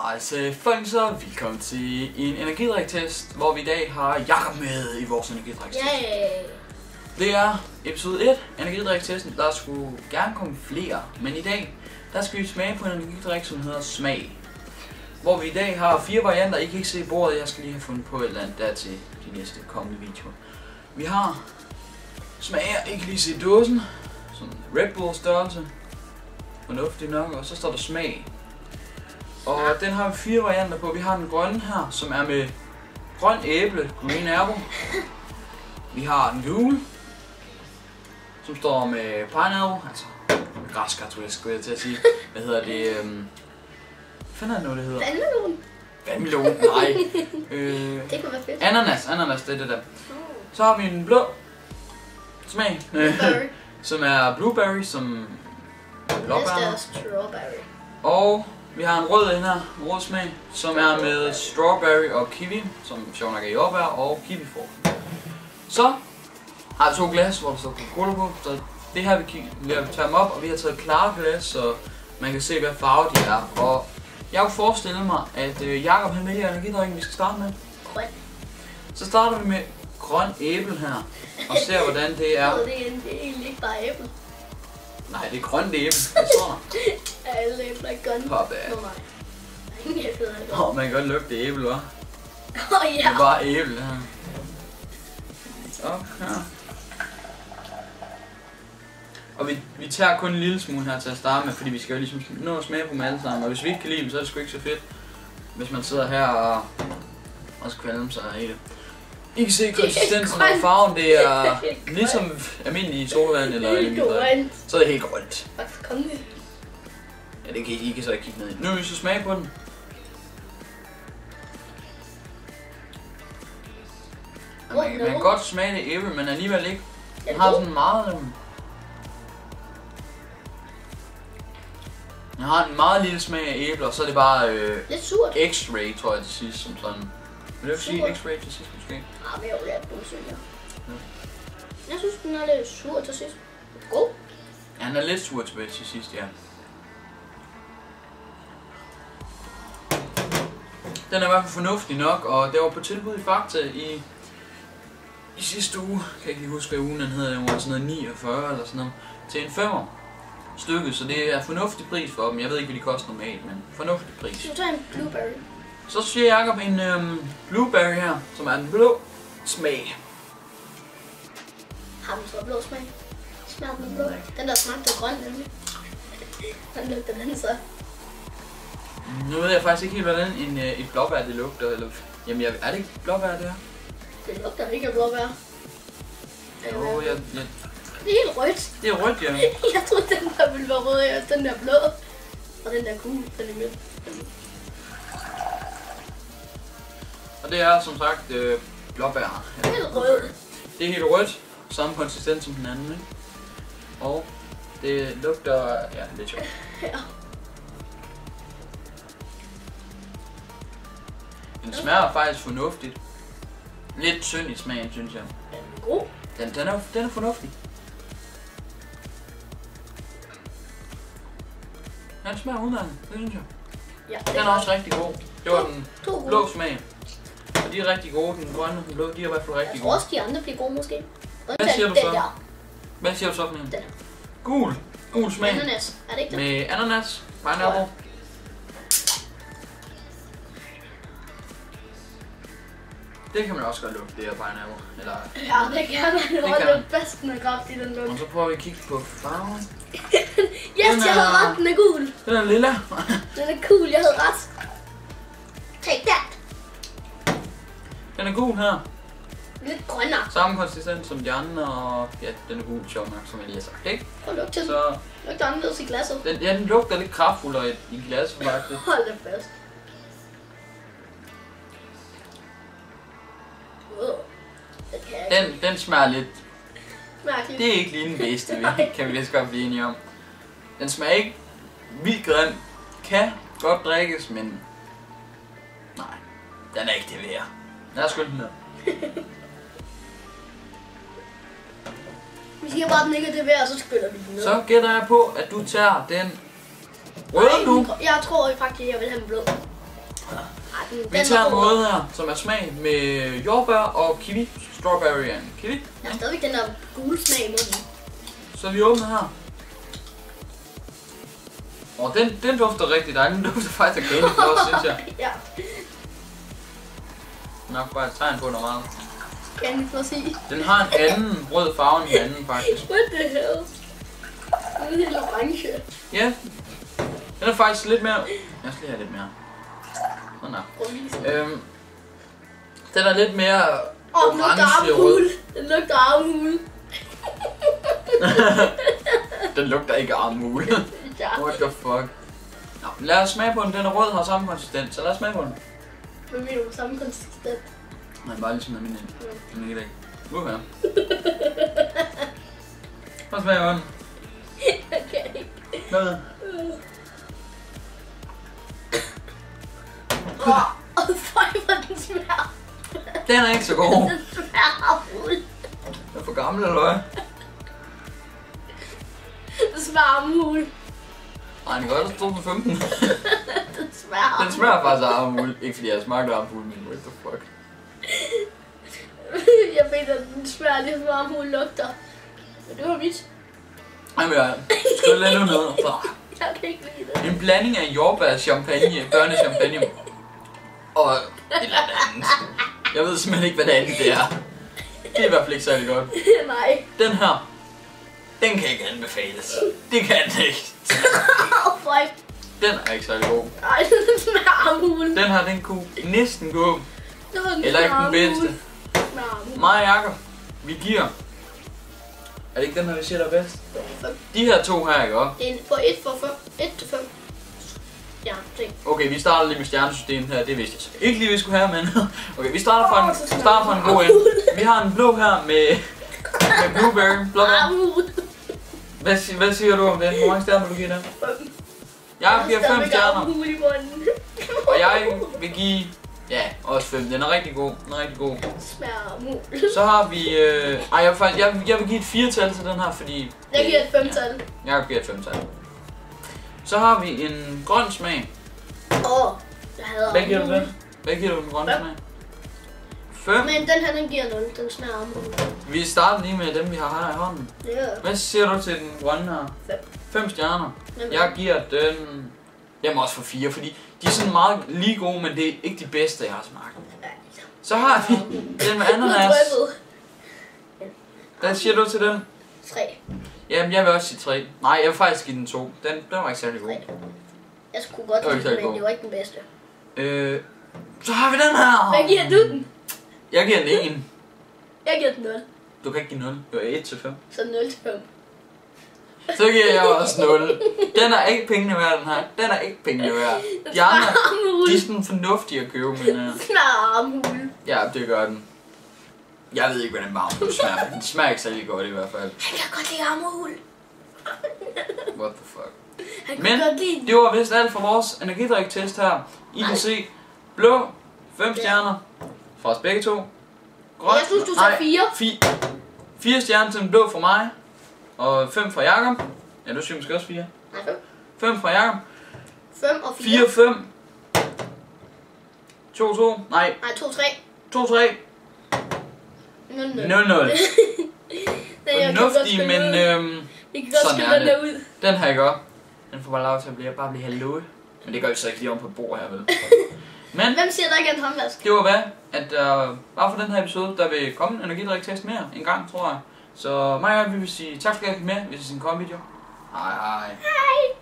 Hej så velkommen til en energidriktest, hvor vi i dag har Jakob med i vores energidriktest. Det er episode 1 energidriktesten. Der skulle gerne komme flere, men i dag der skal vi smage på en energidrik, som hedder Smag. Hvor vi i dag har 4 varianter. I kan ikke se bordet, jeg skal lige have fundet på et eller andet der til de næste kommende videoer. Vi har Smager, I kan lige se dåsen, sådan Red Bull størrelse, fornuftig nok, og så står der Smag. Og den har vi 4 varianter på. Vi har den grønne her, som er med grøn æble, green apple. Vi har den gule, som står med pineapple, altså græskartofler, skulle jeg til at sige. Hvad hedder det? Hvad fanden er det nu, det hedder? Vandmelon. Vandmelon, nej. Det kunne være fedt. Ananas, det er det der. Så har vi en blå smag, som er blueberry, som blåbær. Strawberry. Og vi har en rød her, en rød smag, som er med strawberry og kiwi, som sjovt nok er jordbær og kiwifrugt. Så har vi 2 glas, hvor der står Coca-Cola på, så det her vi tager dem op, og vi har taget klare glas, så man kan se hvad farve de er. Og jeg kunne forestille mig, at Jakob han vælger energidrikken, vi skal starte med. Grøn. Så starter vi med grøn æble her, og ser hvordan det er. Det er egentlig ikke bare æble. Nej, det er grønt æble, det står der. Alle æbler er grønne. Pop af. Nå nej. Ingen æbler er grønne. Man kan godt lugte æble, hva'? Ja. Det er bare æble her. Så her. Og vi tager kun en lille smule her til at starte med, fordi vi skal jo ligesom nå at smage på dem alle sammen. Og hvis vi ikke kan lide dem, så er det sgu ikke så fedt, hvis man sidder her og skal kvalme sig i det. I kan se konsistensen og farven, det er ligesom almindelig sodavand eller energidrik. Så er det helt grønt. Ja, det kan I kan så ikke kigge ned i. Nu vil vi så smage på den. Man kan godt smage det æble, men alligevel ikke. Den har sådan meget... Den har en meget lille smag af æble, og så er det bare lidt surt. X-ray, tror jeg til sidst, som sådan. Vil du ikke sige X-ray til sidst måske? Ah, men jeg vil have synes jeg. Jeg synes, den er lidt sur til sidst. God. Ja, den er lidt sur tilbage til sidst, ja. Den er i hvert fald fornuftig nok, og det var på tilbud i Fakta i sidste uge. Kan jeg ikke lige huske, hvad ugen den hedder. Den var sådan noget 49 eller sådan noget. Til en 5'er stykket, så det er fornuftig pris for dem. Jeg ved ikke, hvad de koster normalt, men fornuftig pris. Så tager en blueberry. Så siger Jakob en blueberry her, som er den blå smag. Har den så blå smag? Smager den blå? Den der smagte grøn nemlig. Den lugter den så. Nu ved jeg faktisk ikke helt, hvordan et blåbær det lugter. Eller, jamen, er det ikke blåbær det her? Det lugter ikke af blåbær. Jo, jeg... Det er helt rødt. Det er rødt, ja. Jeg troede, den der ville være rød, den der blå. Og den der gul, den er midt. Og det er som sagt blåbær. Ja. Helt rød. Det er helt rødt. Samme konsistens som den anden, ikke? Og det lugter... Ja, lidt sjovt. Ja. Den smager faktisk fornuftigt. Lidt tynd i smagen, synes jeg. Den er god. Den er fornuftig. Ja, den smager udmærket, det synes jeg. Ja, Den er også rigtig god. Det var den blå blå smag. Og de er rigtig gode. Den grønne og den blå, de er i hvert fald rigtig jeg gode. tror også, de andre bliver gode måske. Hvad siger du den så? Der. Hvad siger du så for en? Den her. Gul. Gul smag. Ananas. Er det ikke det? Med ananas, pineapple. Det kan man også godt lugte, det her pineapple. Eller... Ja, det kan man. Det var det bedste med kraft i den lugt. Og så prøver vi at kigge på farven. Yes, jeg havde ret. Den er gul. Den er lilla. Den er cool. Jeg havde ret. Take that. Den er gul her. Lidt grønnere. Samme konsistens som de andre, og ja, den er gul, sjov nok, som jeg lige har sagt, ikke? Prøv at lugte den. Så Lugter anderledes i glasset. den lugter lidt kraftfuldere i glasset, faktisk. Hold da fast. Den smager lidt... Mærkeligt. Det er ikke lige den bedste, kan vi vist godt blive enige om. Den smager ikke vildt grim. Kan godt drikkes, men... Nej, den er ikke det værd. Lad os skylde den ned. Vi siger bare, at den ikke er det værd, og så skyller vi den ned. Så gætter jeg på, at du tager den røde nu. Jeg tror faktisk, jeg vil have den blå. Vi tager en rød her, som er smag med jordbær og kiwi. Strawberry and kiwi. Der er stadigvæk den der gule smag i munden. Så vi åbner her. Og den dufter rigtig dejligt. Den dufter faktisk af candyfloss, synes jeg. Ja. Nok bare et tegn på noget meget. Candyfloss i. Den har en anden rød farve end den anden, faktisk. What the hell? Den er helt orange. Ja. Den er faktisk lidt mere... Jeg skal lige have lidt mere. Sådan der. Den er lidt mere orange rød. Den lugter armhul. Den lugter ikke armhul. What the fuck? Nå, lad os smage på den. Den er rød, har samme konsistens, så lad os smage på den. Hvad mener du? Samme konsistens? Nej, bare ligesom af min ind. Den er ikke. Her. Hvad smager den? Jeg kan ikke. Hvad? Føj, hvor den smager. Den er ikke så god. Den smager armhul. Den er for gammel, eller hvad? Den smager armhul. Nej, den gør det 2015. Den smager Den smager faktisk af armhul. Ikke fordi jeg smagte armhul, men what the fuck. Jeg mener, at den smager ligesom armhul lugter. Men det var mit. Jamen, jeg skal lade noget. Jeg kan ikke lide det. En blanding af jordbær, champagne, børnechampagne og et eller andet. Jeg ved simpelthen ikke, hvad det andet det er. Det er i hvert fald ikke særlig godt. Nej. Den her, den kan ikke anbefales. Det kan den ikke. Den er ikke særlig god. Nej, den smager armhul. Den her, den kunne næsten gå. Eller ikke den bedste. Mig og Jakob, vi giver. Er det ikke den her, vi siger, der er bedst? De her to her, ikke også? Det er på 1 for 5. 1 til 5. Ja, ting. Okay, vi starter lige med stjernesystemet her. Det vidste jeg så ikke lige, vi skulle have, men... Okay, vi starter fra en god ende. Vi har en blå her med blueberry. Hvad siger du om den? Hvor mange stjerner vil du give den? 5. Jeg giver 5 stjerner. Og jeg vil give... Ja, også 5. Den er rigtig god. Den er rigtig god. Så har vi... jeg vil give et 4-tal til den her, fordi... Jeg giver et 5-tal. Jeg giver et 5-tal. Så har vi en grøn smag. Jeg hader Hvad giver du den? Hvad giver du den grønne smag? 5. Men den her, den giver 0. Den smager armhul. Vi starter lige med dem, vi har her i hånden. Ja. Hvad siger du til den grønne her? 5 stjerner. Jeg giver den... Jeg må også få 4, fordi de er sådan meget lige gode, men det er ikke de bedste, jeg har smagt. Så har vi den med ananas. Hvad siger du til den? 3. Jamen, jeg vil også sige 3. Nej, jeg vil faktisk give den 2. Den var ikke særlig god. Jeg skulle godt lide den, men det var ikke den bedste. Så har vi den her. Hvad giver du den? Jeg giver den 1. Jeg giver den 0. Du kan ikke give 0. Det var 1 til 5. Så 0 til 5. Så giver jeg også 0. Den er ikke pengene værd, den her. Den er ikke pengene værd. De andre, de er sådan fornuftige at købe, men... Armhul. Ja, det gør den. Jeg ved ikke, hvordan armhul smager, men den smager ikke særlig godt i hvert fald. Han kan godt lide armhul. What the fuck. Men det var vist alt for vores energidrik-test her. I kan se blå, 5 stjerner fra os begge to. Grøn, jeg synes, du tager 4. 4 stjerner til den blå fra mig. Og 5 fra Jakob. Ja, du synes måske også 4. Nej, 5. 5 fra Jakob. 5 og 4. 4, 5. 2, 2. Nej. 2, 3. 2, 3. 0, 0. Fornuftig, men vi kan godt skille den der ud. Den her ikke også. Den får bare lov til at bare blive halvløde. Men det gør vi så ikke lige om på et bord her, vel? Men hvem siger, der ikke er en håndvask? Det var hvad? At bare for den her episode, der vil komme en energidrik-test mere en gang, tror jeg. Så mig og jeg vil sige tak for at I med, hvis I ser en kommende video. Hej hej. Hej.